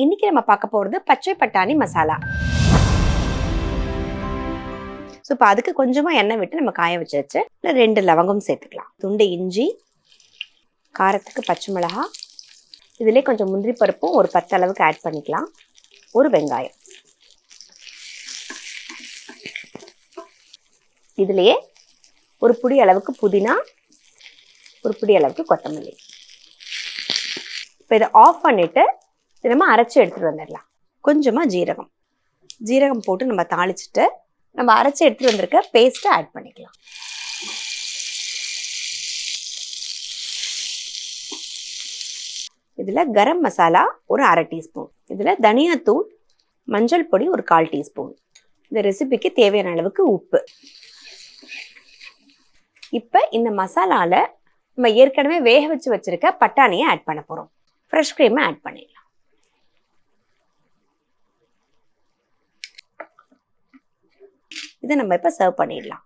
இன்னைக்கு நம்ம பார்க்க போகிறது பச்சை பட்டாணி மசாலா. ஸோ இப்போ அதுக்கு கொஞ்சமாக எண்ணெய் விட்டு நம்ம காய வச்சு 2 லவங்கம் சேர்த்துக்கலாம். துண்டு இஞ்சி, காரத்துக்கு பச்சை மிளகா, இதிலே கொஞ்சம் முந்திரி பருப்பும் ஒரு 10 அளவுக்கு ஆட் பண்ணிக்கலாம். ஒரு வெங்காயம், இதுலேயே ஒரு பிடி அளவுக்கு புதினா, ஒரு பிடி அளவுக்கு கொத்தமல்லி. இப்போ இதை ஆஃப் பண்ணிவிட்டு நம்ம அரைச்சி எடுத்துகிட்டு வந்துடலாம். கொஞ்சமாக ஜீரகம் போட்டு நம்ம தாளிச்சுட்டு நம்ம அரைச்சி எடுத்துகிட்டு வந்திருக்க பேஸ்ட்டை ஆட் பண்ணிக்கலாம். இதில் கரம் மசாலா ஒரு 1/2 டீஸ்பூன், இதில் தனியாத்தூள், மஞ்சள் பொடி ஒரு 1/4 டீஸ்பூன், இந்த ரெசிபிக்கு தேவையான அளவுக்கு உப்பு. இப்போ இந்த மசாலாவில் நம்ம ஏற்கனவே வேக வச்சு வச்சுருக்க பட்டாணியை ஆட் பண்ண போகிறோம். ஃப்ரெஷ் க்ரீமை ஆட் பண்ணிடலாம். இதை நம்ம இப்போ சர்வ் பண்ணிடலாம்.